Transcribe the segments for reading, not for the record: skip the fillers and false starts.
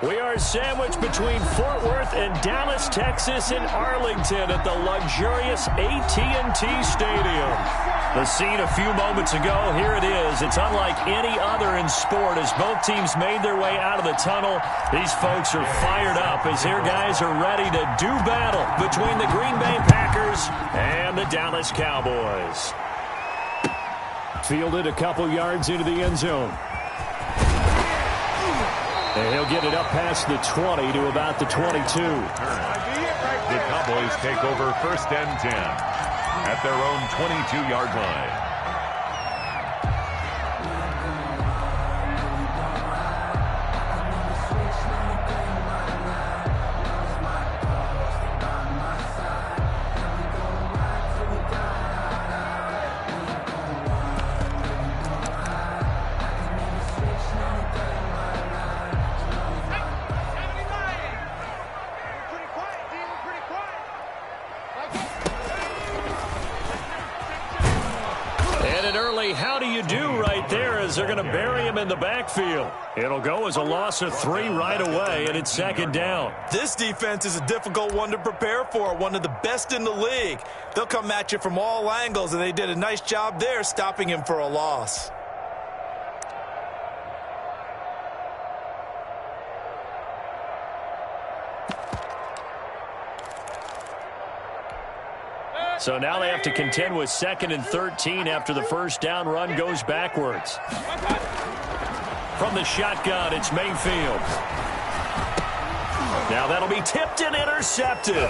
We are sandwiched between Fort Worth and Dallas, Texas, and Arlington at the luxurious AT&T Stadium. The scene a few moments ago, here it is. It's unlike any other in sport as both teams made their way out of the tunnel. These folks are fired up as their guys are ready to do battle between the Green Bay Packers and the Dallas Cowboys. Fielded a couple yards into the end zone. And he'll get it up past the 20 to about the 22. The Cowboys take over 1st and 10 at their own 22-yard line. How do you do right there as they're going to bury him in the backfield. It'll go as a loss of 3 right away, and it's 2nd down. This defense is a difficult one to prepare for, one of the best in the league. They'll come at you from all angles, and they did a nice job there stopping him for a loss. So now they have to contend with 2nd and 13 after the first down run goes backwards. From the shotgun, it's Mayfield. Now that'll be tipped and intercepted.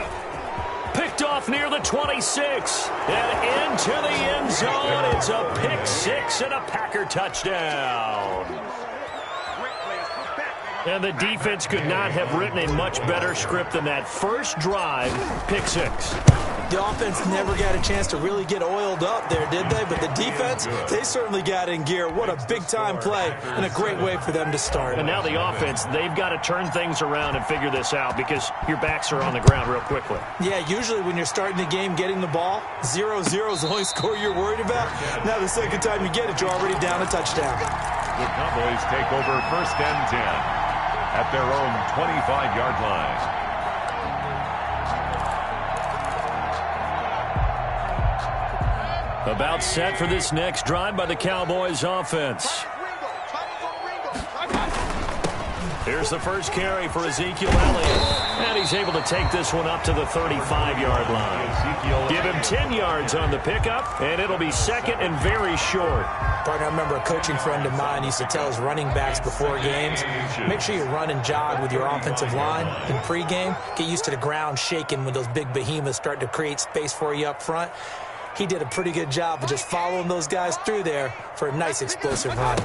Picked off near the 26. And into the end zone. It's a pick 6 and a Packer touchdown. And the defense could not have written a much better script than that first drive, pick 6. The offense never got a chance to really get oiled up there, did they? But the defense, they certainly got in gear. What a big-time play and a great way for them to start. And now the offense, they've got to turn things around and figure this out because your backs are on the ground real quickly. Yeah, usually when you're starting the game getting the ball, 0-0 is the only score you're worried about. Now the second time you get it, you're already down a touchdown. The Cowboys take over 1st and 10 at their own 25-yard line. About set for this next drive by the Cowboys offense. Here's the first carry for Ezekiel Elliott. And he's able to take this one up to the 35-yard line. Give him 10 yards on the pickup, and it'll be 2nd and very short. Partner, I remember a coaching friend of mine used to tell his running backs before games, make sure you run and jog with your offensive line in pregame. Get used to the ground shaking when those big behemoths start to create space for you up front. He did a pretty good job of just following those guys through there for a nice explosive run.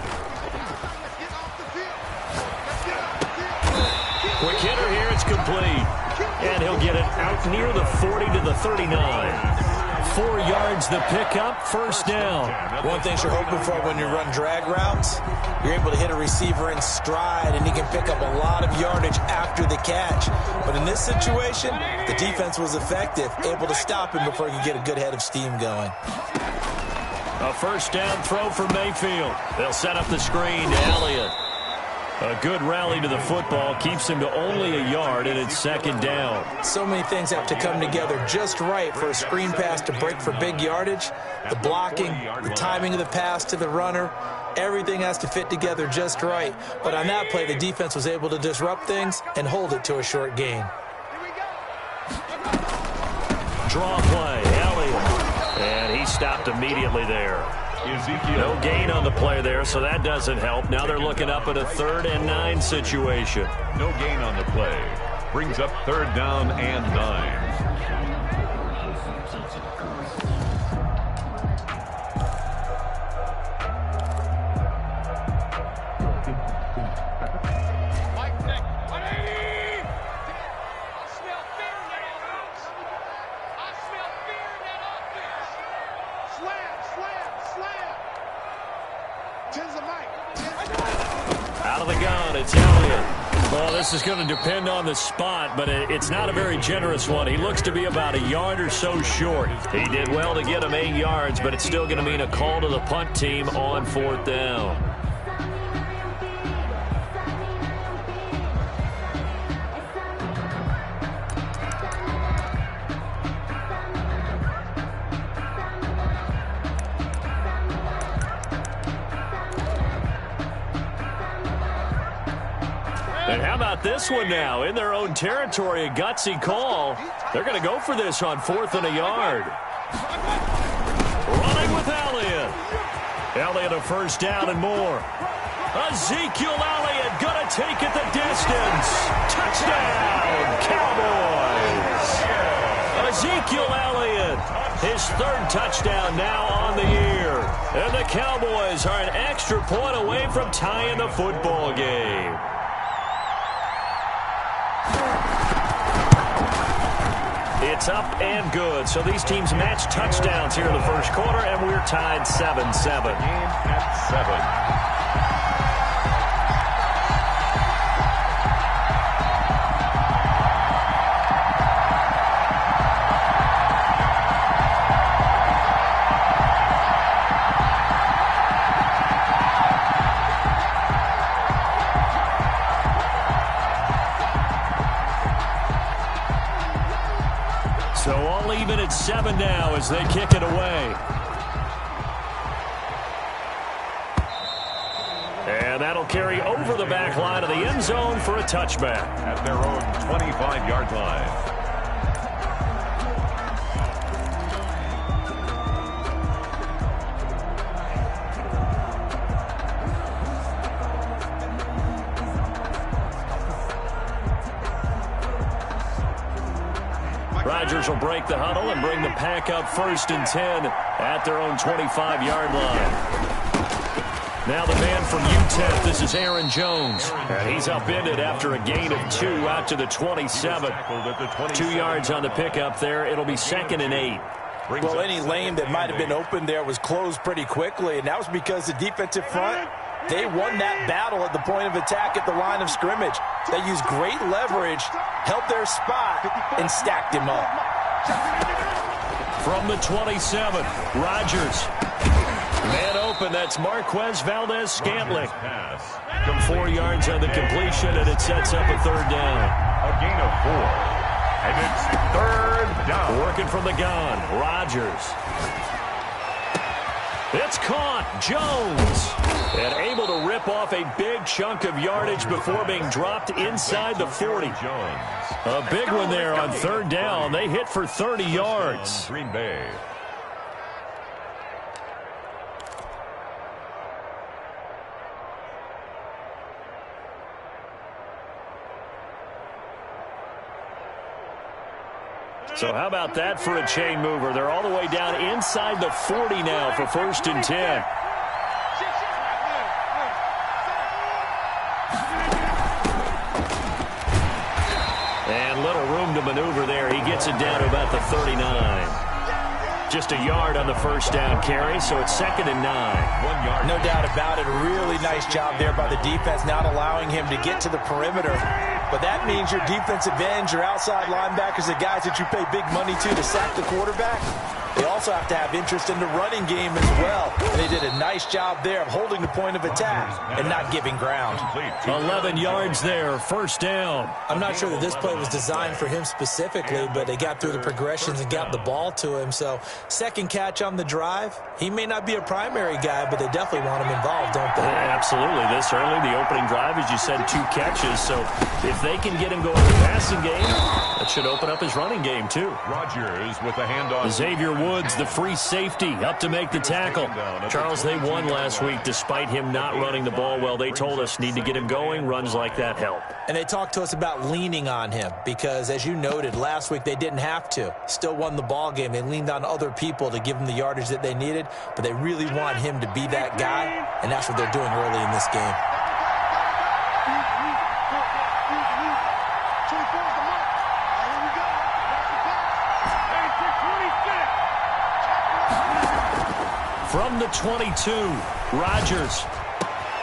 Quick hitter here, it's complete. And he'll get it out near the 40 to the 39. 4 yards the pickup, first down. One thing you're hoping for when you run drag routes, you're able to hit a receiver in stride and he can pick up a lot of yardage after the catch. But in this situation, the defense was effective, able to stop him before he could get a good head of steam going. A first down throw for Mayfield. They'll set up the screen to Elliott. A good rally to the football keeps him to only a yard, and it's 2nd down. So many things have to come together just right for a screen pass to break for big yardage. The blocking, the timing of the pass to the runner, everything has to fit together just right. But on that play, the defense was able to disrupt things and hold it to a short gain. Draw play, Elliott. And he stopped immediately there. No gain on the play there, so that doesn't help. Now they're looking up at a 3rd and 9 situation. No gain on the play. Brings up 3rd down and 9. Out of the gun, it's Elliott. Well, this is going to depend on the spot, but it's not a very generous one. He looks to be about a yard or so short. He did well to get him 8 yards, but it's still going to mean a call to the punt team on 4th down. And how about this one now? In their own territory, a gutsy call. They're going to go for this on 4th and a yard. Running with Elliott. Elliott a first down and more. Ezekiel Elliott going to take it the distance. Touchdown, Cowboys. Ezekiel Elliott, his 3rd touchdown now on the year. And the Cowboys are an extra point away from tying the football game. It's up and good. So these teams match touchdowns here in the first quarter, and we're tied 7-7. Game at 7. So all even at 7 now as they kick it away. And that'll carry over the back line of the end zone for a touchback. At their own 25-yard line. Rodgers will break the huddle and bring the pack up 1st and 10 at their own 25-yard line. Now the man from UTEP, this is Aaron Jones. And he's upended after a gain of 2 out to the 27. 2 yards on the pickup there. It'll be 2nd and 8. Well, any lane that might have been open there was closed pretty quickly, and that was because the defensive front, they won that battle at the point of attack at the line of scrimmage. They used great leverage, held their spot, and stacked him up. From the 27, Rodgers. Man open, that's Marquez Valdez-Scantling. From 4 yards on the completion, and it sets up a 3rd down. A gain of 4. And it's 3rd down. Working from the gun, Rodgers. It's caught, Jones. And able to rip off a big chunk of yardage before being dropped inside the 40. A big one there on 3rd down. They hit for 30 yards. Green Bay. So how about that for a chain mover? They're all the way down inside the 40 now for 1st and 10. And little room to maneuver there. He gets it down to about the 39. Just a yard on the first down carry, so it's 2nd and 9. 1 yard. No doubt about it. A really nice job there by the defense, not allowing him to get to the perimeter. But that means your defensive ends, your outside linebackers, the guys that you pay big money to sack the quarterback, they also have to have interest in the running game as well. And they did a nice job there of holding the point of attack and not giving ground. 11 yards there, 1st down. I'm not sure that this play was designed for him specifically, but they got through the progressions and got the ball to him. So 2nd catch on the drive. He may not be a primary guy, but they definitely want him involved, don't they? Yeah, absolutely. This early, the opening drive, as you said, 2 catches. So if they can get him going in the passing game, that should open up his running game too. Rodgers with the handoff. Xavier Woods, the free safety, up to make the tackle. Charles, they won last week despite him not running the ball well. They told us need to get him going. Runs like that help. And they talked to us about leaning on him because, as you noted, last week they didn't have to. Still won the ball game. They leaned on other people to give them the yardage that they needed, but they really want him to be that guy, and that's what they're doing early in this game. From the 22, Rodgers.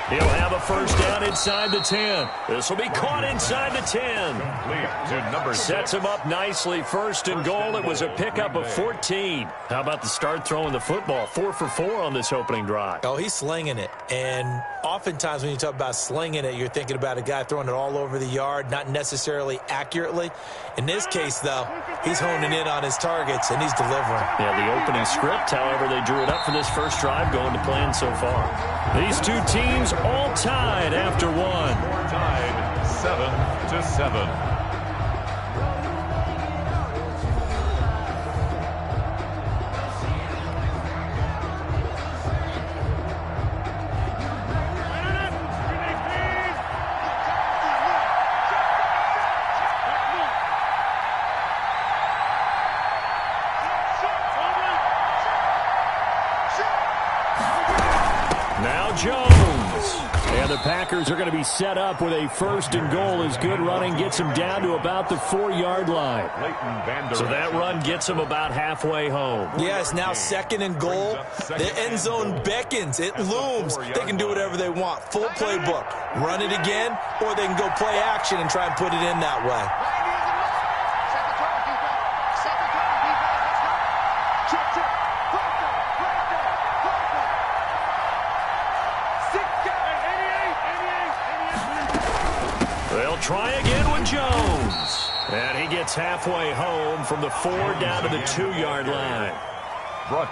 He'll have a first down inside the 10. This will be caught inside the 10. Sets him up nicely. 1st and goal. It was a pickup of 14. How about the start throwing the football? 4 for 4 on this opening drive. Oh, he's slinging it. And oftentimes when you talk about slinging it, you're thinking about a guy throwing it all over the yard, not necessarily accurately. In this case, though, he's honing in on his targets, and he's delivering. Yeah, the opening script, however, they drew it up for this first drive going to plan so far. These two teams all tied after one. Tied 7-7. Jones. And the Packers are going to be set up with a 1st and goal. As good running gets them down to about the 4-yard line. So that run gets them about halfway home. Yes, now 2nd and goal. The end zone beckons. It looms. They can do whatever they want. Full playbook. Run it again, or they can go play action and try and put it in that way. Try again with Jones. And he gets halfway home from the 4 down to the 2-yard line.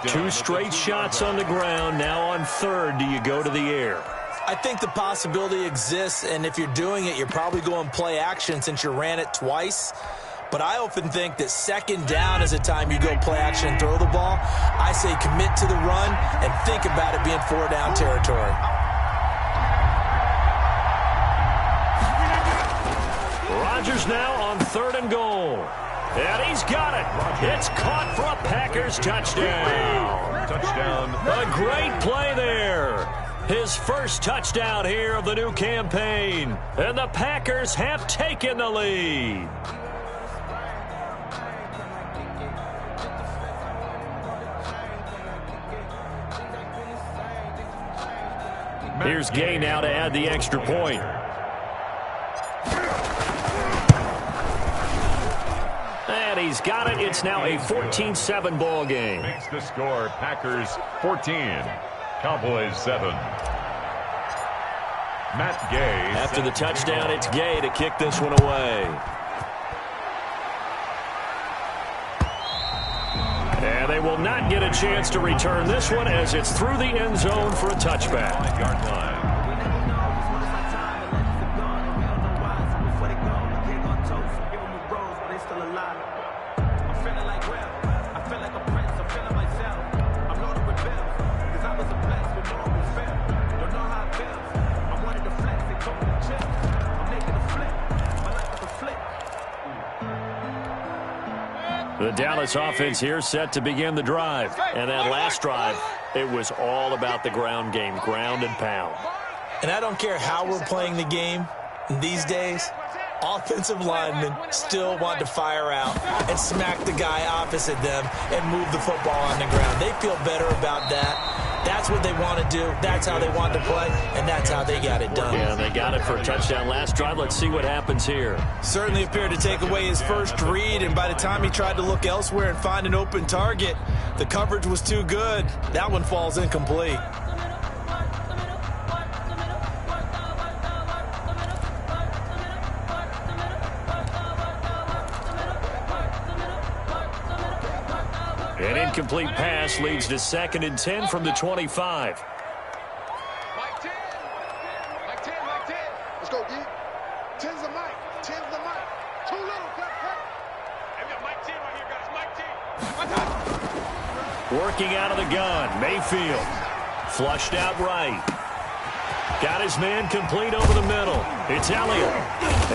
2 straight shots on the ground. Now on 3rd, do you go to the air? I think the possibility exists, and if you're doing it, you're probably going play action since you ran it twice. But I often think that 2nd down is the time you go play action and throw the ball. I say commit to the run and think about it being 4-down territory. Rodgers now on 3rd and goal. And he's got it. It's caught for a Packers touchdown. Touchdown. A great play there. His first touchdown here of the new campaign. And the Packers have taken the lead. Here's Gay now to add the extra point. And he's got it. It's now a 14-7 ball game. Makes the score Packers 14, Cowboys 7. Matt Gay. After the touchdown, it's Gay to kick this one away. And they will not get a chance to return this one as it's through the end zone for a touchback. 5-yard line. The Dallas offense here set to begin the drive. And that last drive, it was all about the ground game, ground and pound. And I don't care how we're playing the game these days, offensive linemen still want to fire out and smack the guy opposite them and move the football on the ground. They feel better about that. That's what they want to do. That's how they want to play, and that's how they got it done. Yeah, they got it for a touchdown last drive. Let's see what happens here. Certainly appeared to take away his first read, and by the time he tried to look elsewhere and find an open target, the coverage was too good. That one falls incomplete. An incomplete pass leads to 2nd and 10 from the 25. Mike 10. Mike 10. Mike 10. Let's go, D. 10's the Mike. 10's the Mike. Too little, cut. Hey, we got Mike 10 right here, guys. Mike 10. Working out of the gun. Mayfield. Flushed out right. Got his man complete over the middle. It's Elliott.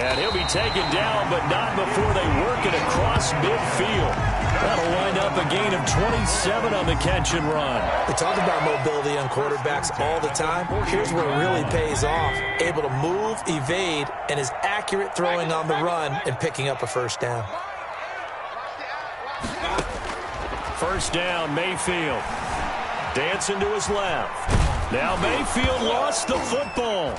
And he'll be taken down, but not before they work it across midfield. That'll wind up a gain of 27 on the catch and run. We talk about mobility on quarterbacks all the time. Here's where it really pays off. Able to move, evade, and is accurate throwing on the run and picking up a first down. First down, Mayfield. Dancing to his left. Now Mayfield lost the football.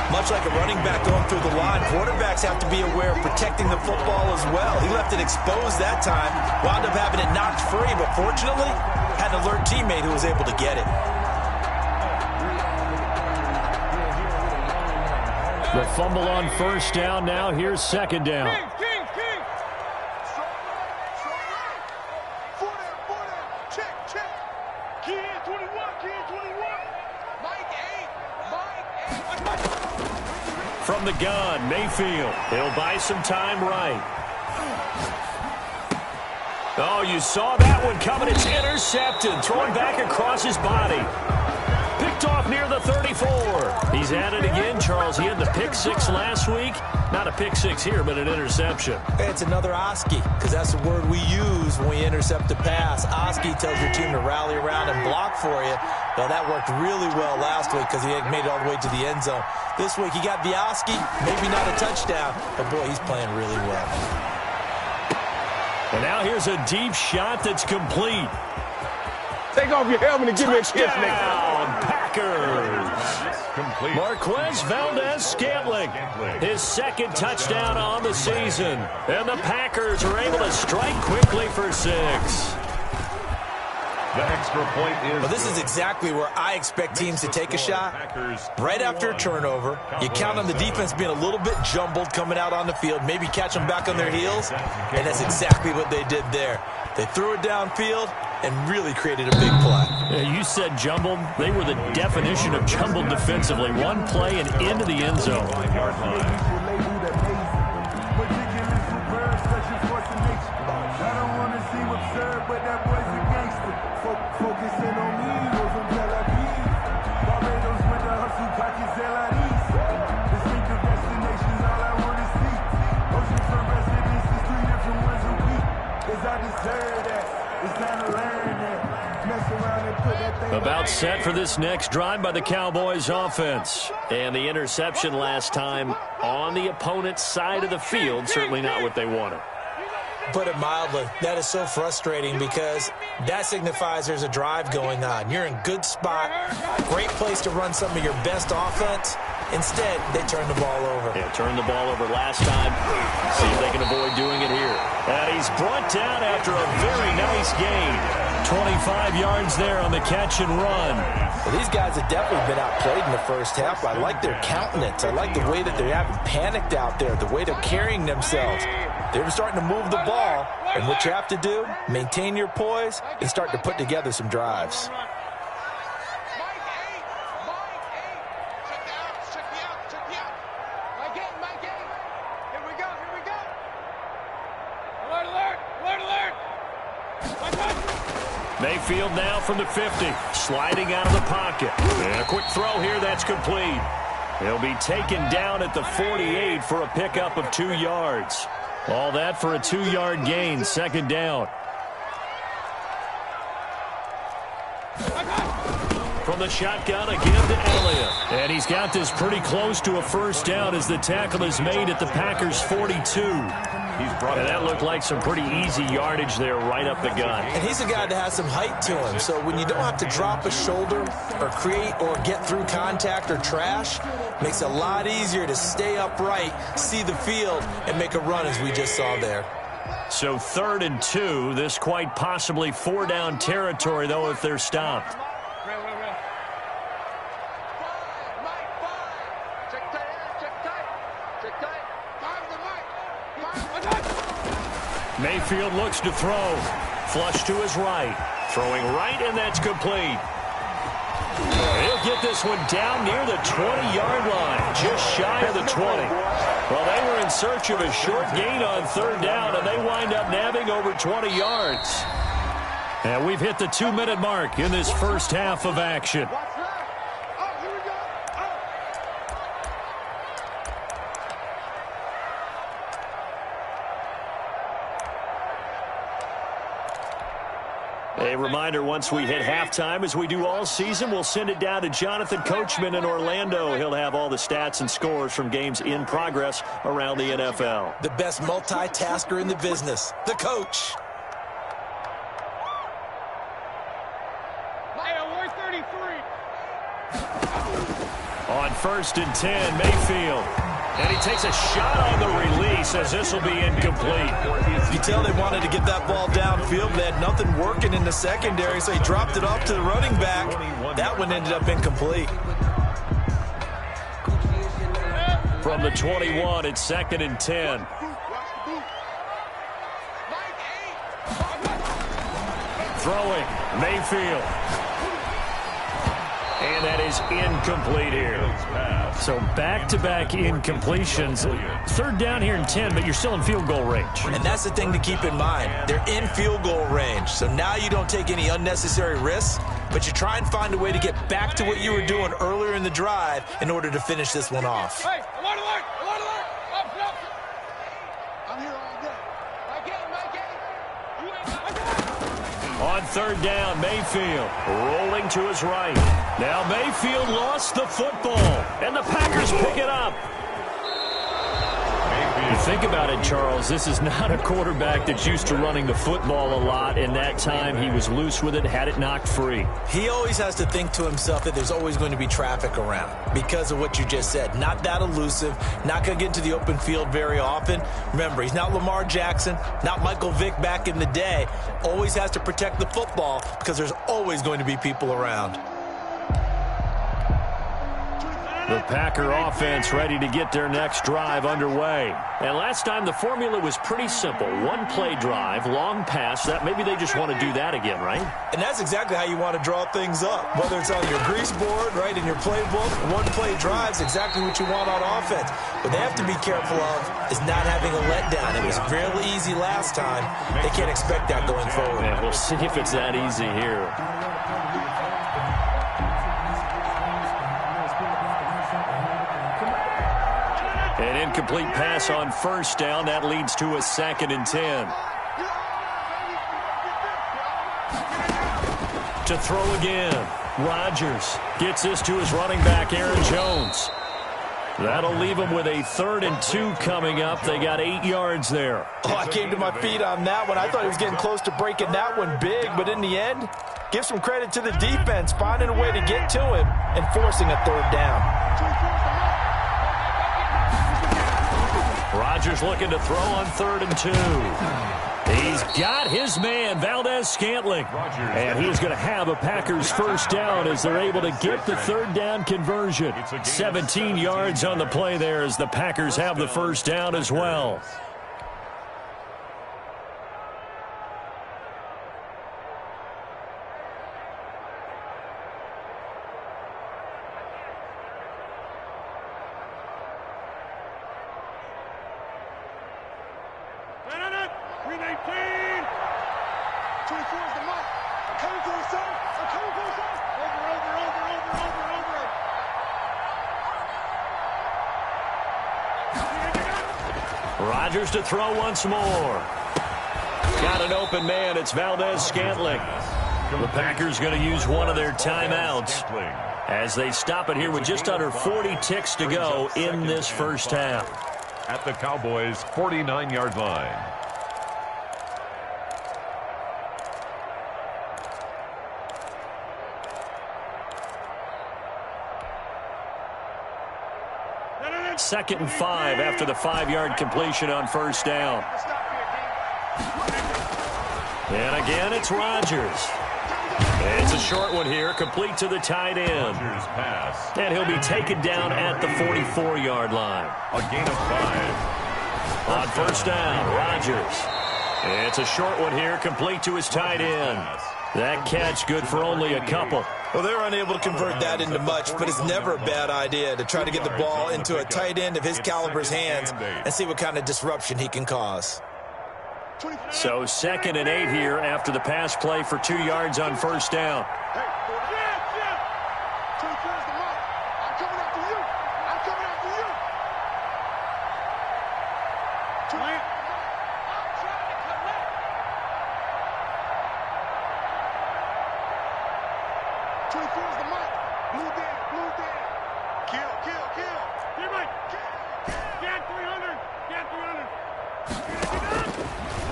Much like a running back going through the line, quarterbacks have to be aware of protecting the football as well. He left it exposed that time, wound up having it knocked free, but fortunately, had an alert teammate who was able to get it. The fumble on first down. Now here's 2nd down. King. Four down. Check. Key in 21. Mike 8. from the gun. Mayfield. He'll buy some time right. Oh, you saw that one coming. It's intercepted. Throwing back across his body. Picked off near the 34. He's at it again, Charles. He had the pick six last week. Not a pick six here, but an interception. Hey, it's another Oski, because that's the word we use when we intercept a pass. Oski tells your team to rally around and block for you. Well, that worked really well last week because he had made it all the way to the end zone. This week he got the Oski, maybe not a touchdown, but boy, he's playing really well. And now here's a deep shot that's complete. Take off your helmet and give me a kiss next time. Packers. Complete. Marquez Valdez-Scantling, his second touchdown on the season. And the Packers are able to strike quickly for 6. The extra point is... Well, this is exactly where I expect teams to take a shot. Right after a turnover, you count on the defense being a little bit jumbled coming out on the field, maybe catch them back on their heels, and that's exactly what they did there. They threw it downfield and really created a big play. You said jumbled. They were the definition of jumbled defensively. One play and into the end zone. About set for this next drive by the Cowboys offense. And the interception last time on the opponent's side of the field, certainly not what they wanted. Put it mildly, that is so frustrating because that signifies there's a drive going on. You're in good spot, great place to run some of your best offense. Instead, they turn the ball over. Yeah, turned the ball over last time. See if they can avoid doing it here. And he's brought down after a very nice gain. 25 yards there on the catch and run. Well, these guys have definitely been outplayed in the first half. I like their countenance. I like the way that they haven't panicked out there, the way they're carrying themselves. They're starting to move the ball, and what you have to do, maintain your poise and start to put together some drives. Mayfield now from the 50, sliding out of the pocket. And a quick throw here, that's complete. He'll be taken down at the 48 for a pickup of 2 yards. All that for a 2-yard gain, second down. From the shotgun again to Elliott. And he's got this pretty close to a first down as the tackle is made at the Packers' 42. And that looked like some pretty easy yardage there right up the gut. And he's a guy that has some height to him. So when you don't have to drop a shoulder or create or get through contact or trash, makes it a lot easier to stay upright, see the field, and make a run as we just saw there. So 3rd and 2. This quite possibly 4-down territory, though, if they're stopped. Mayfield looks to throw. Flush to his right. Throwing right, and that's complete. He'll get this one down near the 20-yard line, just shy of the 20. Well, they were in search of a short gain on 3rd down, and they wind up nabbing over 20 yards. And we've hit the 2-minute mark in this first half of action. A reminder, once we hit halftime, as we do all season, we'll send it down to Jonathan Coachman in Orlando. He'll have all the stats and scores from games in progress around the NFL. The best multitasker in the business, the coach. We're 33. On 1st and 10, Mayfield. And he takes a shot on the release as this will be incomplete. You tell they wanted to get that ball downfield. They had nothing working in the secondary, so he dropped it off to the running back. That one ended up incomplete. From the 21, it's 2nd and 10. Throwing, Mayfield. And that is incomplete here. So back-to-back incompletions. Third down here in 10, but you're still in field goal range. And that's the thing to keep in mind. They're in field goal range. So now you don't take any unnecessary risks, but you try and find a way to get back to what you were doing earlier in the drive in order to finish this one off. Hey, I want to work. I'm here all day. On third down, Mayfield rolling to his right. Now Mayfield lost the football, and the Packers pick it up. You think about it, Charles, this is not a quarterback that's used to running the football a lot, and that time he was loose with it, had it knocked free. He always has to think to himself that there's always going to be traffic around because of what you just said. Not that elusive, not going to get into the open field very often. Remember, he's not Lamar Jackson, not Michael Vick back in the day. Always has to protect the football because there's always going to be people around. The Packer offense ready to get their next drive underway. And last time the formula was pretty simple. One play drive, long pass. That maybe they just want to do that again, right? And that's exactly how you want to draw things up. Whether it's on your grease board, right, in your playbook, one play drive's exactly what you want on offense. What they have to be careful of is not having a letdown. It was fairly easy last time. They can't expect that going forward. Yeah, we'll see if it's that easy here. An incomplete pass on first down. That leads to a 2nd and 10. To throw again. Rodgers gets this to his running back, Aaron Jones. That'll leave him with a 3rd and 2 coming up. They got 8 yards there. Oh, I came to my feet on that one. I thought he was getting close to breaking that one big, but in the end, give some credit to the defense, finding a way to get to him and forcing a 3rd down. Rodgers looking to throw on 3rd and 2. He's got his man, Valdes-Scantling. And he's going to have a Packers first down as they're able to get the 3rd down conversion. 17 yards on the play there as the Packers have the first down as well. Rodgers to throw once more. Got an open man. It's Valdes-Scantling. The Packers going to use one of their timeouts as they stop it here with just under 40 ticks to go in this first half. At the Cowboys' 49-yard line. Second and 5 after the 5-yard completion on first down. And again, it's Rodgers. It's a short one here, complete to the tight end. And he'll be taken down at the 44-yard line. A gain of 5. On first down, Rodgers. It's a short one here, complete to his tight end. That catch good for only a couple. Well, they're unable to convert that into much, but it's never a bad idea to try to get the ball into a tight end of his caliber's hands and see what kind of disruption he can cause. So 2nd and 8 here after the pass play for 2 yards on first down.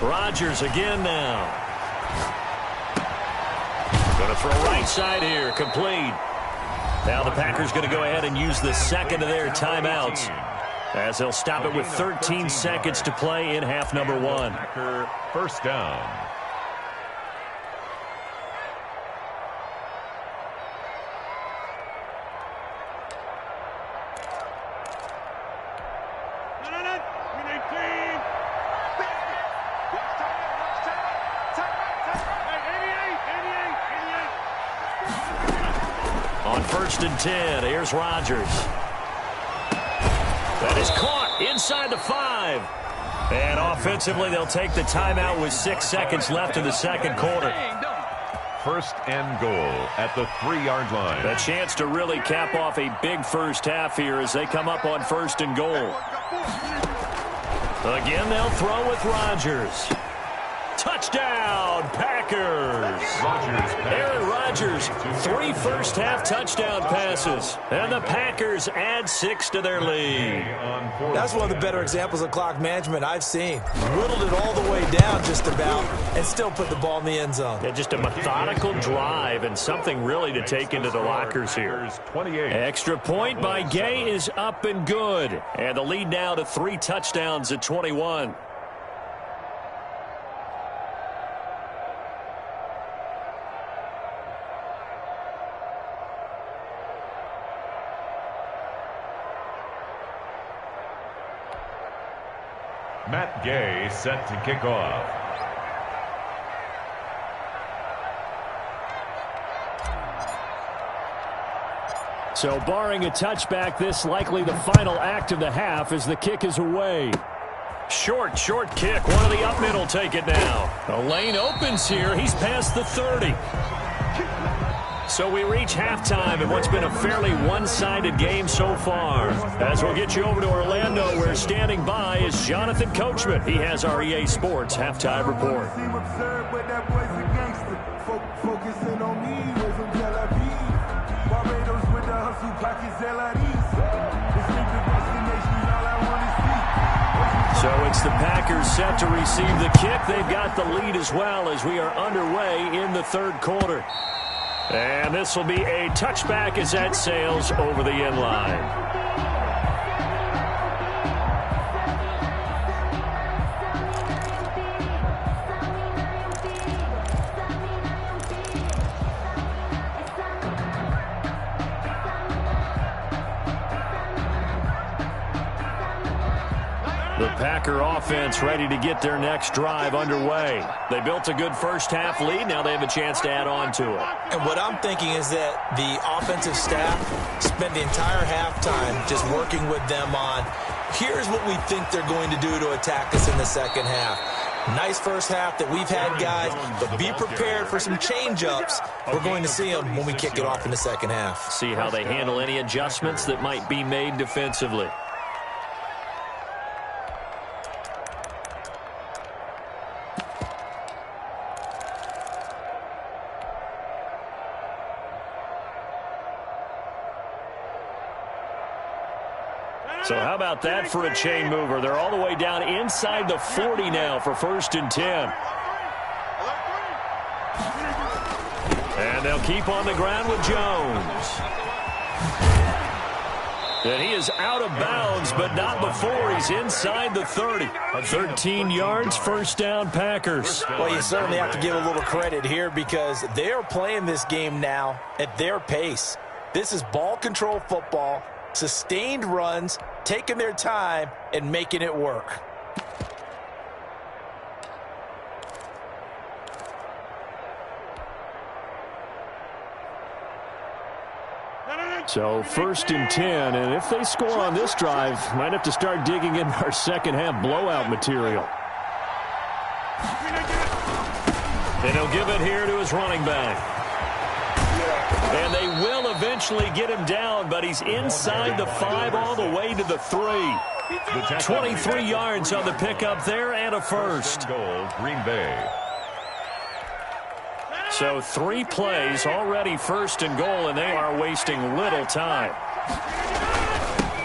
Rodgers again now. Going to throw right side here, complete. Now the Packers going to go ahead and use the 2nd of their timeouts as they'll stop it with 13 seconds to play in half number 1. Packer first down. On 1st and 10, here's Rodgers. That is caught inside the 5. And offensively, they'll take the timeout with 6 seconds left in the second quarter. 1st and goal at the 3-yard line. A chance to really cap off a big first half here as they come up on 1st and goal. Again, they'll throw with Rodgers. Touchdown, Packers. Aaron Rodgers, 3 first-half touchdown passes. And the Packers add 6 to their lead. That's one of the better examples of clock management I've seen. Whittled it all the way down just about and still put the ball in the end zone. Yeah, just a methodical drive and something really to take into the lockers here. 28. Extra point by Gay is up and good. And the lead now to 3 touchdowns at 21. Matt Gay set to kick off. So barring a touchback, this likely the final act of the half as the kick is away. Short kick. One of the up mid will take it now. The lane opens here. He's past the 30. So we reach halftime in what's been a fairly one-sided game so far. As we'll get you over to Orlando, where standing by is Jonathan Coachman. He has our EA Sports halftime report. So it's the Packers set to receive the kick. They've got the lead as well as we are underway in the third quarter. And this will be a touchback as that sails over the end line. The Packer offense ready to get their next drive underway. They built a good first half lead. Now they have a chance to add on to it. And what I'm thinking is that the offensive staff spent the entire halftime just working with them on, here's what we think they're going to do to attack us in the second half. Nice first half that we've had, guys, but be prepared for some change-ups. We're going to see them when we kick it off in the second half. See how they handle any adjustments that might be made defensively. So how about that for a chain mover? They're all the way down inside the 40 now for 1st and 10. And they'll keep on the ground with Jones. And he is out of bounds, but not before he's inside the 30. 13 yards, first down, Packers. Well, you certainly have to give a little credit here because they are playing this game now at their pace. This is ball control football, sustained runs, taking their time and making it work. So 1st and 10, and if they score on this drive, might have to start digging in our second half blowout material. And he'll give it here to his running back. And they will eventually get him down, but he's inside the 5 all the way to the 3. 23 yards on the pickup there and a first. Goal, Green Bay. So 3 plays, already 1st and goal, and they are wasting little time.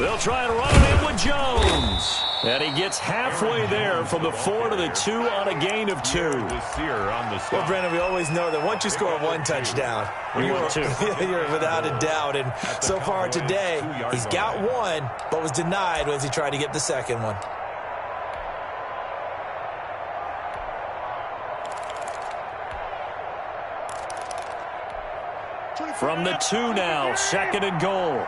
They'll try and run it in with Jones. And he gets halfway there from the 4 to the 2 on a gain of 2. Well, Brandon, we always know that once you score 1 touchdown, you're without a doubt. And so far today, he's got 1, but was denied as he tried to get the second one. From the 2 now, 2nd and goal.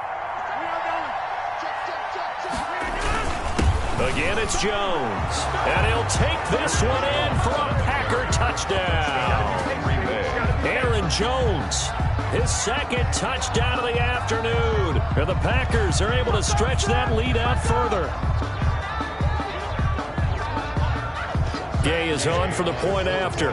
Again, it's Jones. And he'll take this one in for a Packer touchdown. Aaron Jones his second touchdown of the afternoon. And the Packers are able to stretch that lead out further. Gay is on for the point after.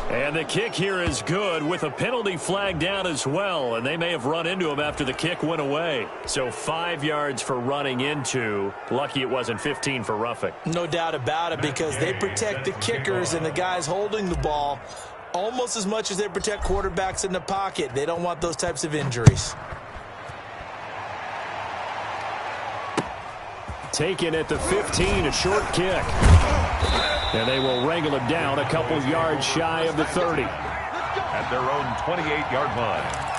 And the kick here is good with a penalty flag down as well. And they may have run into him after the kick went away. So 5 yards for running into. Lucky it wasn't 15 for roughing. No doubt about it, because they protect the kickers and the guys holding the ball almost as much as they protect quarterbacks in the pocket. They don't want those types of injuries. Taken at the 15, a short kick. And they will wrangle him down a couple yards shy of the 30. At their own 28-yard line.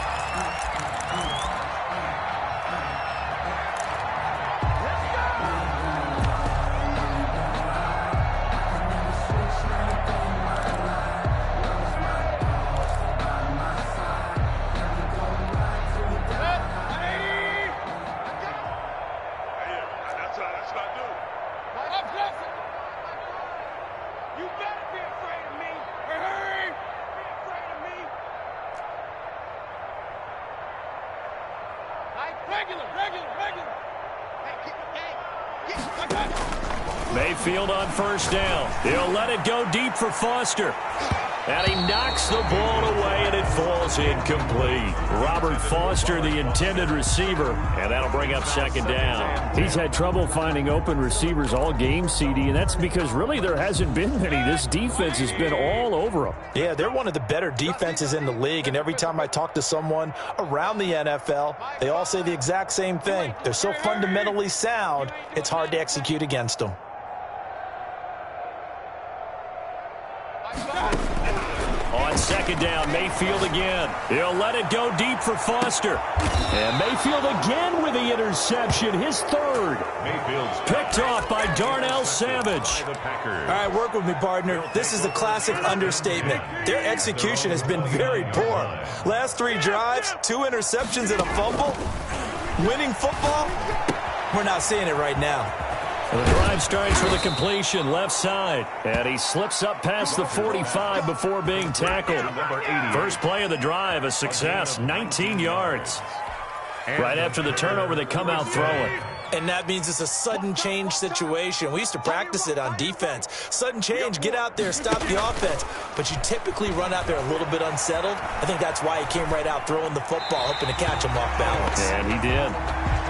Mayfield on first down. He'll let it go deep for Foster. And he knocks the ball away, and it falls incomplete. Robert Foster, the intended receiver, and that'll bring up second down. He's had trouble finding open receivers all game, CD, and that's because really there hasn't been many. This defense has been all over them. Yeah, they're one of the better defenses in the league, and every time I talk to someone around the NFL, they all say the exact same thing. They're so fundamentally sound, it's hard to execute against them. On second down, Mayfield again. He'll let it go deep for Foster. And Mayfield again with the interception, his third. Mayfield's Picked off by Darnell Savage. All right, work with me, partner. This is a classic understatement. Their execution has been very poor. Last 3 drives, 2 interceptions and a fumble. Winning football? We're not seeing it right now. The drive starts with a completion left side. And he slips up past the 45 before being tackled. First play of the drive, a success, 19 yards. Right after the turnover, they come out throwing. And that means it's a sudden change situation. We used to practice it on defense. Sudden change, get out there, stop the offense. But you typically run out there a little bit unsettled. I think that's why he came right out throwing the football, hoping to catch him off balance. And he did.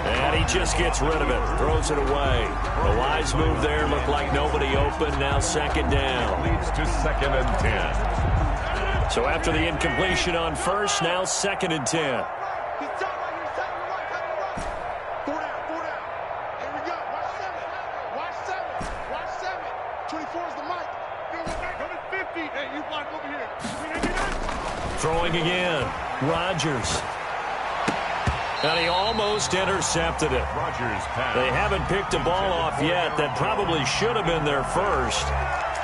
And he just gets rid of it, throws it away. A wise move there, looked like nobody open, now second down. leads to 2nd and 10. So after the incompletion on first, now 2nd and 10. Throwing again, Rodgers. And he almost intercepted it. Rodgers pass. They haven't picked a ball off yet. That probably should have been their first.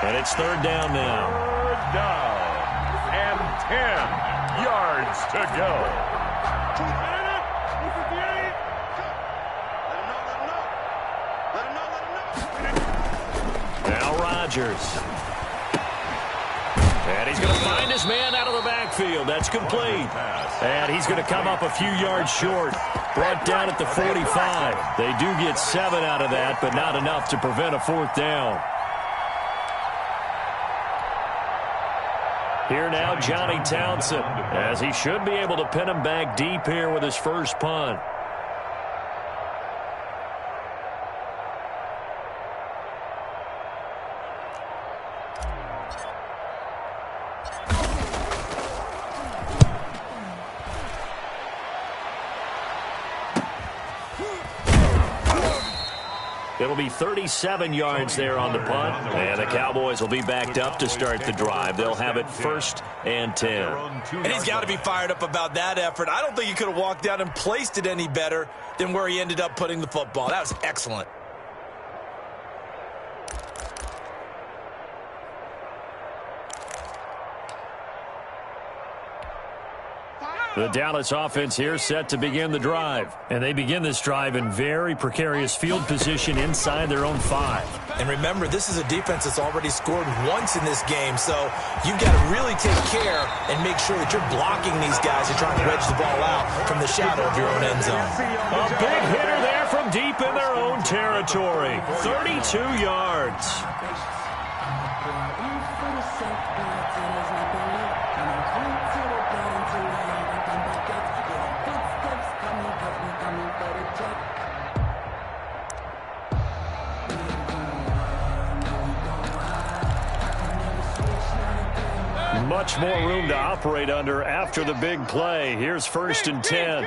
And it's third down now. Third down. And 10 yards to go. Now Rodgers. And he's going to find his man out of the backfield. That's complete. And he's going to come up a few yards short. Brought down at the 45. They do get 7 out of that, but not enough to prevent a fourth down. Here now, Johnny Townsend, as he should be able to pin him back deep here with his first punt. It'll be 37 yards there on the punt, and the Cowboys will be backed up to start the drive. They'll have it 1st and 10. And he's got to be fired up about that effort. I don't think he could have walked out and placed it any better than where he ended up putting the football. That was excellent. The Dallas offense here set to begin the drive. And they begin this drive in very precarious field position inside their own 5. And remember, this is a defense that's already scored once in this game, so you've got to really take care and make sure that you're blocking these guys and trying to wedge the ball out from the shadow of your own end zone. A big hitter there from deep in their own territory. 32 yards. Much more room to operate under after the big play. Here's 1st and 10.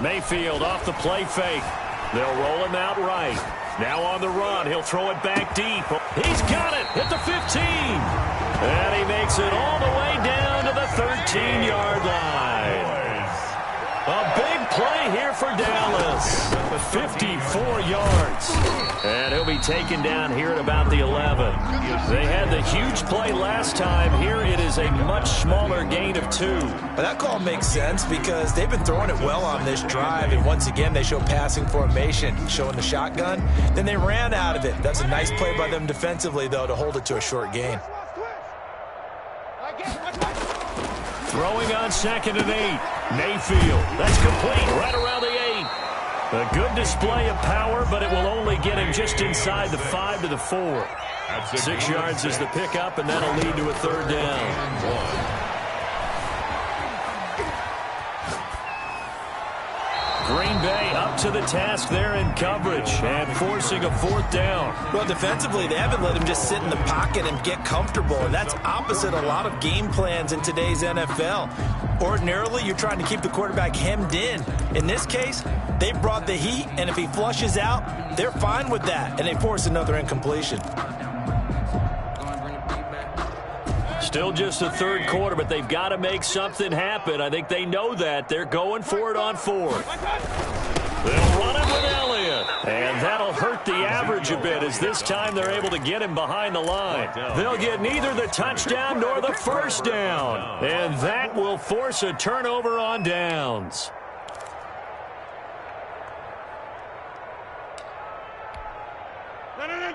Mayfield off the play fake. They'll roll him out right. Now on the run. He'll throw it back deep. He's got it at the 15. And he makes it all the way down to the 13-yard line. A big play here for Dallas. 54 yards. And he'll be taken down here at about the 11. They had the huge play last time. Here it is a much smaller gain of 2. That call makes sense because they've been throwing it well on this drive. And once again, they show passing formation, showing the shotgun. Then they ran out of it. That's a nice play by them defensively, though, to hold it to a short gain. Throwing on 2nd and 8. Mayfield. That's complete right around the 8. A good display of power, but it will only get him just inside the 5 to the 4. 6 yards is the pickup, and that'll lead to a 3rd down. Green Bay up to the task there in coverage and forcing a 4th down. Well, defensively, they haven't let him just sit in the pocket and get comfortable, and that's opposite a lot of game plans in today's NFL. Ordinarily, you're trying to keep the quarterback hemmed in. In this case, they brought the heat, and if he flushes out, they're fine with that, and they force another incompletion. Still just the 3rd quarter, but they've got to make something happen. I think they know that. They're going for it on 4th. They'll run it with Elliott. And that'll hurt the average a bit as this time they're able to get him behind the line. They'll get neither the touchdown nor the 1st down. And that will force a turnover on downs.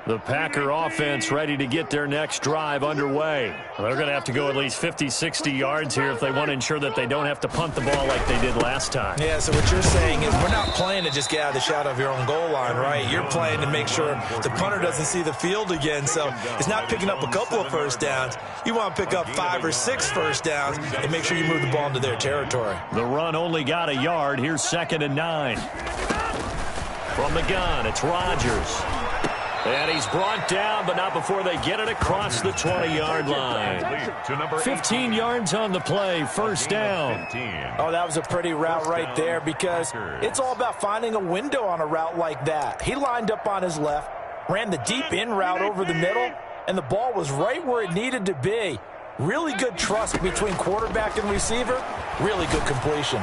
The Packer offense ready to get their next drive underway. They're going to have to go at least 50, 60 yards here if they want to ensure that they don't have to punt the ball like they did last time. Yeah, so what you're saying is we're not playing to just get out of the shadow of your own goal line, right? You're playing to make sure the punter doesn't see the field again. So it's not picking up a couple of 1st downs. You want to pick up 5 or 6 1st downs and make sure you move the ball into their territory. The run only got a yard. Here's 2nd and 9. From the gun, it's Rodgers. And he's brought down, but not before they get it across the 20-yard line. 15 yards on the play, 1st down. Oh, that was a pretty route right there because it's all about finding a window on a route like that. He lined up on his left, ran the deep in route over the middle, and the ball was right where it needed to be. Really good trust between quarterback and receiver. Really good completion.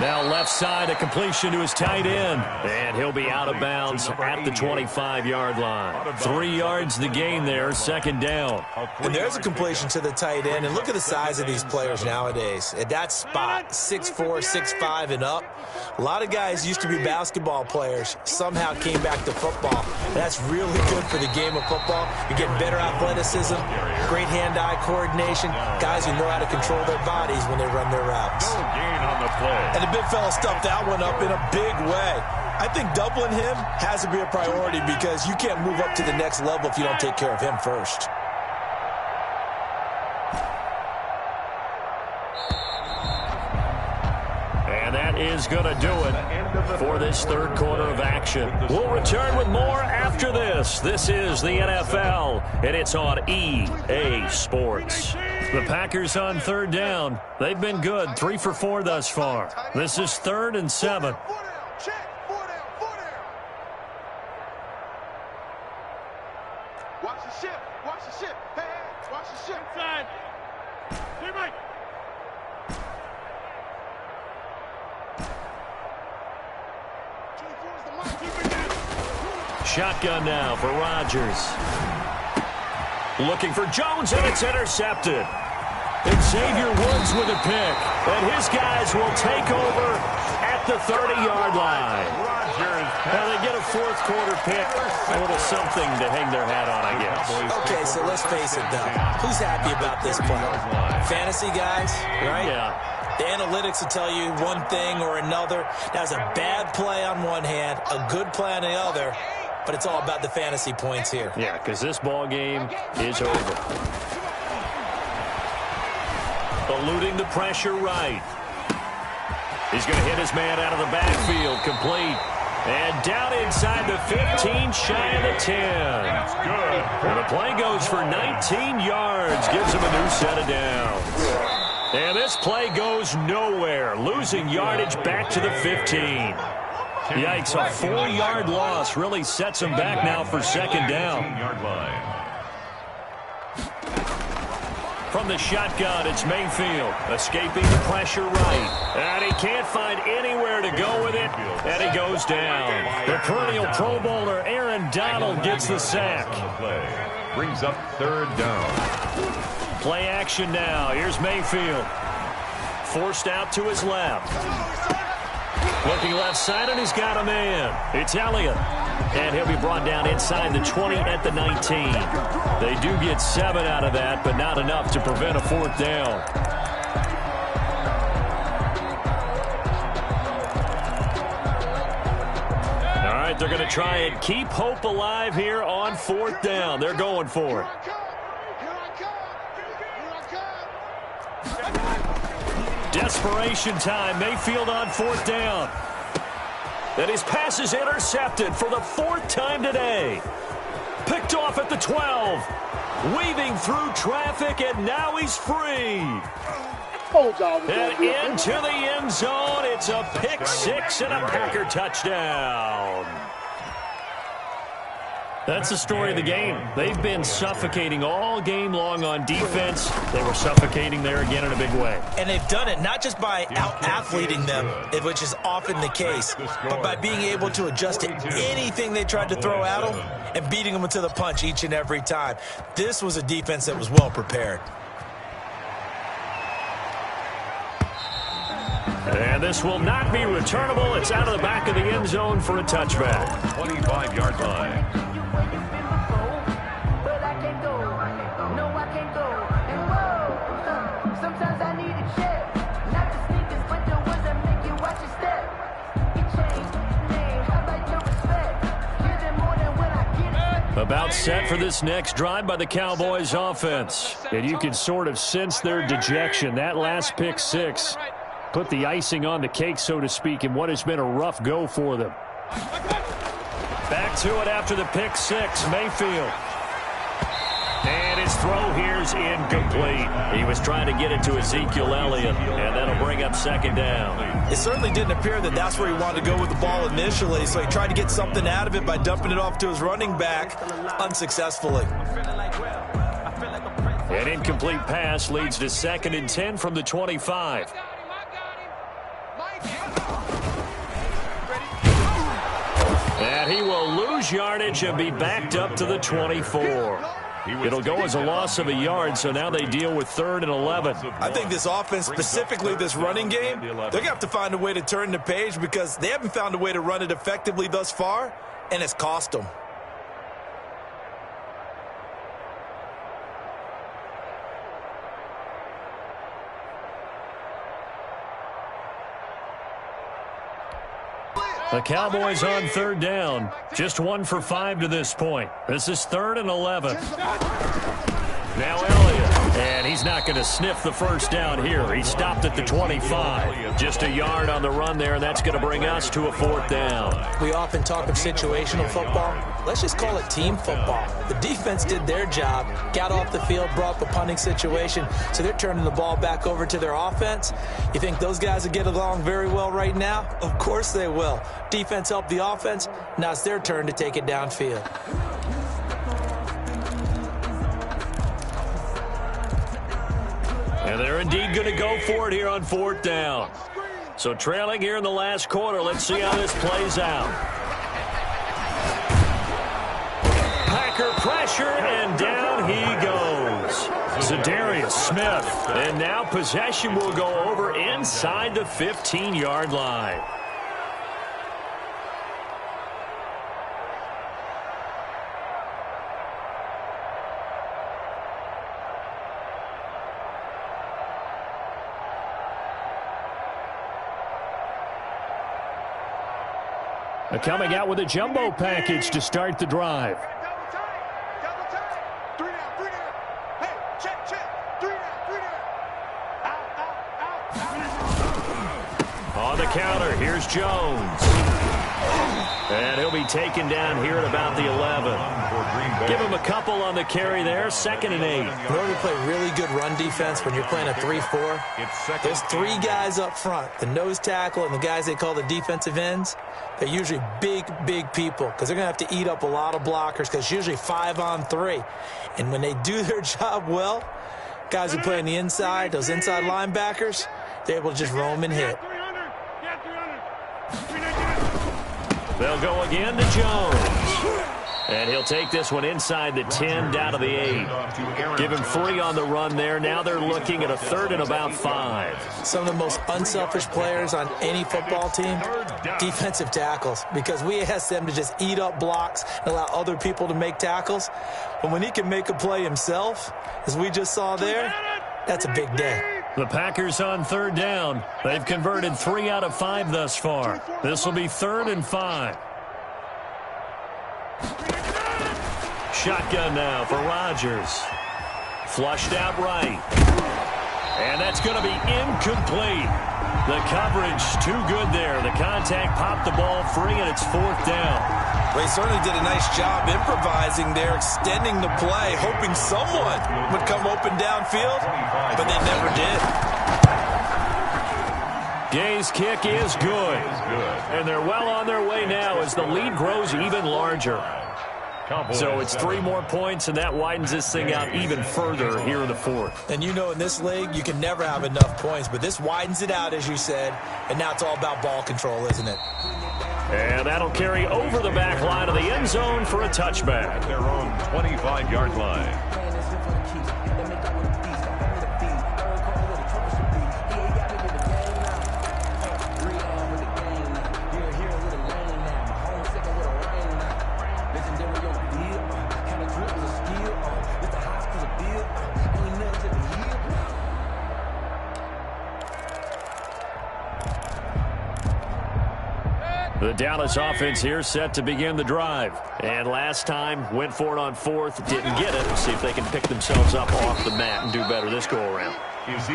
Now left side, a completion to his tight end. And he'll be out of bounds at the 25-yard line. 3 yards the gain there, 2nd down. And there's a completion to the tight end. And look at the size of these players nowadays. At that spot, 6'4", 6'5", and up. A lot of guys used to be basketball players. Somehow came back to football. That's really good for the game of football. You're getting better athleticism, great hand-eye coordination, guys who know how to control their bodies when they run their routes. No gain on the play. And the big fella stuffed that one up in a big way. I think doubling him has to be a priority because you can't move up to the next level if you don't take care of him first. And that is going to do it for this 3rd quarter of action. We'll return with more after this. This is the NFL, and it's on EA Sports. The Packers on 3rd down. They've been good, 3 for 4 thus far. This is 3rd and 7. Watch the ship. Watch the ship. Hey, hey, watch the ship. Inside. Hey, Mike. Shotgun now for Rodgers. Looking for Jones, and it's intercepted. Xavier Woods with a pick. And his guys will take over at the 30-yard line. Now they get a fourth quarter pick. A little something to hang their hat on, I guess. Okay, so let's face it, though. Who's happy about this play? Fantasy guys, right? Yeah. The analytics will tell you one thing or another. That's a bad play on one hand, a good play on the other, but it's all about the fantasy points here. Yeah, because this ball game is over. Eluding the pressure right. He's going to hit his man out of the backfield, complete. And down inside the 15, shy of the 10. That's good. And the play goes for 19 yards, gives him a new set of downs. And this play goes nowhere, losing yardage back to the 15. Yikes, a 4-yard loss really sets him back now for second down. From the shotgun, it's Mayfield, escaping the pressure right. And he can't find anywhere to go with it, and he goes down. The perennial Pro Bowler Aaron Donald gets the sack. Brings up third down. Play action now. Here's Mayfield. Forced out to his left. Looking left side, and he's got a man. It's Elliott. And he'll be brought down inside the 20 at the 19. They do get 7 out of that, but not enough to prevent a fourth down. All right, they're going to try and keep hope alive here on fourth down. They're going for it. Desperation time. Mayfield on fourth down. And his pass is intercepted for the 4th time today. Picked off at the 12. Weaving through traffic, and now he's free. And into the end zone. It's a pick 6 and a Packer touchdown. That's the story of the game. They've been suffocating all game long on defense. They were suffocating there again in a big way. And they've done it not just by out-athleting them, which is often the case, but by being able to adjust to anything they tried to throw at them and beating them to the punch each and every time. This was a defense that was well prepared. And this will not be returnable. It's out of the back of the end zone for a touchback. 25-yard line. About set for this next drive by the Cowboys offense. And you can sort of sense their dejection. That last pick 6 put the icing on the cake, so to speak, in what has been a rough go for them. Back to it after the pick 6, Mayfield. And his throw here's incomplete. He was trying to get it to Ezekiel Elliott, and that'll bring up second down. It certainly didn't appear that that's where he wanted to go with the ball initially, so he tried to get something out of it by dumping it off to his running back unsuccessfully. An incomplete pass leads to 2nd and 10 from the 25. And he will lose yardage and be backed up to the 24. It'll go as a loss of a yard, so now they deal with 3rd and 11. I think this offense, specifically this running game, they're going to have to find a way to turn the page because they haven't found a way to run it effectively thus far, and it's cost them. The Cowboys on 3rd down. Just 1 for 5 to this point. This is 3rd and 11. Now Elliott. And he's not going to sniff the first down here. He stopped at the 25. Just a yard on the run there, and that's going to bring us to a 4th down. We often talk of situational football. Let's just call it team football. The defense did their job, got off the field, brought up a punting situation, so they're turning the ball back over to their offense. You think those guys will get along very well right now? Of course they will. Defense helped the offense. Now it's their turn to take it downfield. And they're indeed going to go for it here on 4th down. So trailing here in the last quarter, let's see how this plays out. Packer pressure, and down he goes. Za'Darius Smith. And now possession will go over inside the 15-yard line. Coming out with a jumbo package to start the drive. On the counter, here's Jones. And he'll be taken down here at about the 11. Give him a couple on the carry there, 2nd and 8. In order to play really good run defense when you're playing a 3-4, there's 3 guys up front, the nose tackle and the guys they call the defensive ends. They're usually big people because they're going to have to eat up a lot of blockers because it's usually 5-on-3. And when they do their job well, guys who play on the inside, those inside linebackers, they're able to just roam and hit. They'll go again to Jones. And he'll take this one inside the 10 down to the 8. Give him 3 on the run there. Now they're looking at a 3rd and about 5. Some of the most unselfish players on any football team, defensive tackles, because we ask them to just eat up blocks and allow other people to make tackles. But when he can make a play himself, as we just saw there, that's a big day. The Packers on 3rd down. They've converted 3 out of 5 thus far. This will be 3rd and 5. Shotgun now for Rodgers. Flushed out right. And that's going to be incomplete. The coverage too good there. The contact popped the ball free, and it's 4th down. They certainly did a nice job improvising there, extending the play, hoping someone would come open downfield, but they never did. Gay's kick is good. And they're well on their way now as the lead grows even larger. So it's 3 more points, and that widens this thing out even further here in the 4th. And you know in this league, you can never have enough points, but this widens it out, as you said, and now it's all about ball control, isn't it? And that'll carry over the back line of the end zone for a touchback. At their own 25-yard line. The Dallas offense here set to begin the drive. And last time, went for it on 4th, didn't get it. Let's see if they can pick themselves up off the mat and do better this go-around.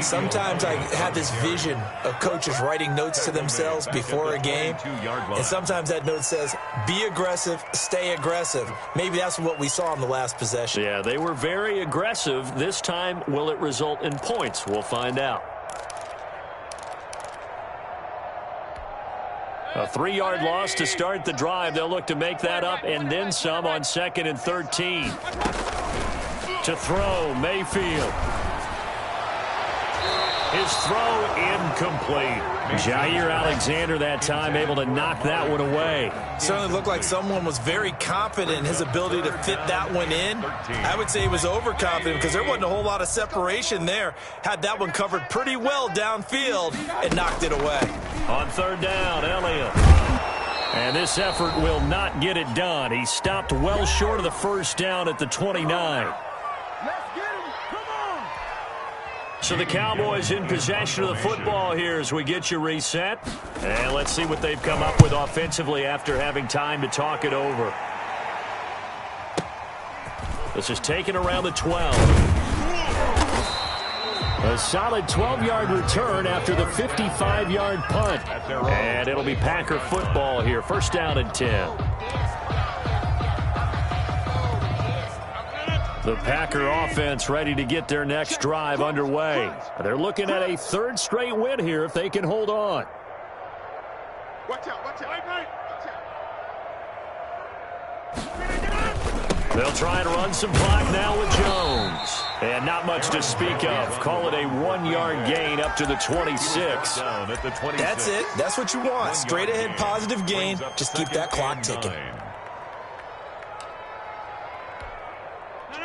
Sometimes I have this vision of coaches writing notes to themselves before a game. And sometimes that note says, be aggressive, stay aggressive. Maybe that's what we saw in the last possession. Yeah, they were very aggressive. This time, will it result in points? We'll find out. A 3-yard loss to start the drive. They'll look to make that up and then some on 2nd and 13. To throw, Mayfield. His throw incomplete. Jair Alexander that time able to knock that one away. Certainly looked like someone was very confident in his ability to fit that one in. I would say he was overconfident because there wasn't a whole lot of separation there. Had that one covered pretty well downfield and knocked it away. On 3rd down, Elliott. And this effort will not get it done. He stopped well short of the 1st down at the 29. So the Cowboys in possession of the football here as we get you reset. And let's see what they've come up with offensively after having time to talk it over. This is taken around the 12. A solid 12-yard return after the 55-yard punt. And it'll be Packer football here. 1st down and 10. The Packer offense ready to get their next drive underway. They're looking at a 3rd straight win here if they can hold on. Watch out, watch out. They'll try and run some clock now with Jones. And not much to speak of. Call it a 1-yard gain up to the 26. That's it. That's what you want. Straight ahead positive gain. Just keep that clock ticking.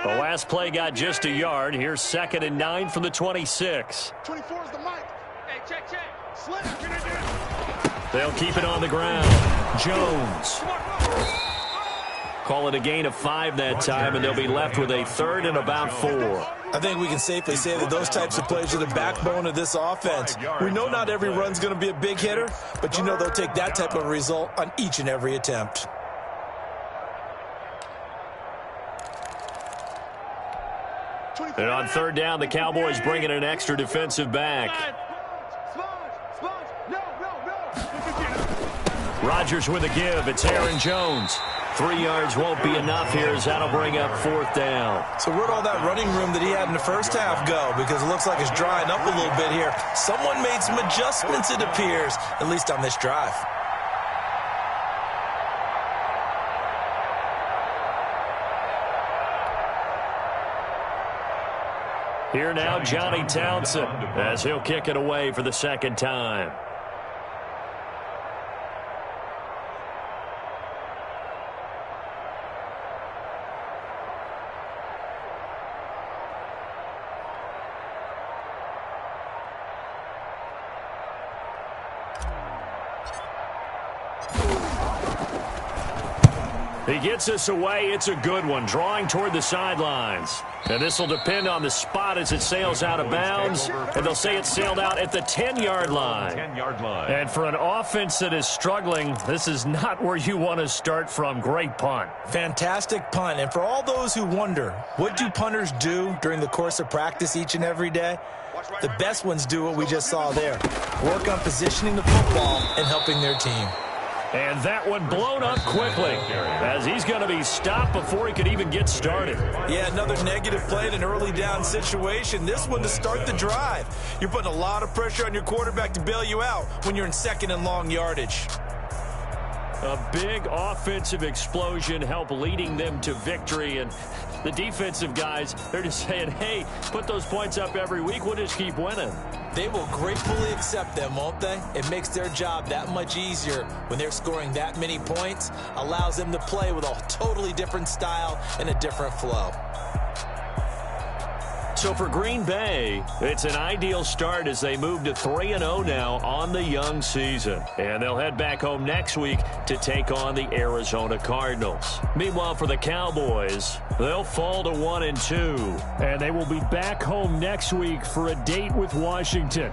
The last play got just a yard. Here's 2nd and 9 from the 26. 24 is the mic. Hey, check. Slip. They'll keep it on the ground. Jones. Call it a gain of 5 that time, and they'll be left with a 3rd and about 4. I think we can safely say that those types of plays are the backbone of this offense. We know not every run's going to be a big hitter, but you know they'll take that type of result on each and every attempt. And on 3rd down, the Cowboys bring in an extra defensive back. Rodgers with a give. It's Aaron Jones. 3 yards won't be enough here as that'll bring up 4th down. So where'd all that running room that he had in the first half go? Because it looks like it's drying up a little bit here. Someone made some adjustments, it appears, at least on this drive. Here now, Johnny Townsend, as he'll kick it away for the 2nd time. He gets us away. It's a good one, drawing toward the sidelines. And this will depend on the spot as it sails out of bounds. And they'll say it sailed out at the 10-yard line. 10-yard line. And for an offense that is struggling, this is not where you want to start from. Great punt. Fantastic punt. And for all those who wonder, what do punters do during the course of practice each and every day? The best ones do what we just saw there. Work on positioning the football and helping their team. And that one blown up quickly as he's going to be stopped before he could even get started. Yeah, another negative play in an early down situation. This one to start the drive. You're putting a lot of pressure on your quarterback to bail you out when you're in 2nd and long yardage. A big offensive explosion helped leading them to victory. And the defensive guys, they're just saying, hey, put those points up every week. We'll just keep winning. They will gratefully accept them, won't they? It makes their job that much easier when they're scoring that many points. Allows them to play with a totally different style and a different flow. So for Green Bay, it's an ideal start as they move to 3-0 now on the young season. And they'll head back home next week to take on the Arizona Cardinals. Meanwhile, for the Cowboys, they'll fall to 1-2. And they will be back home next week for a date with Washington.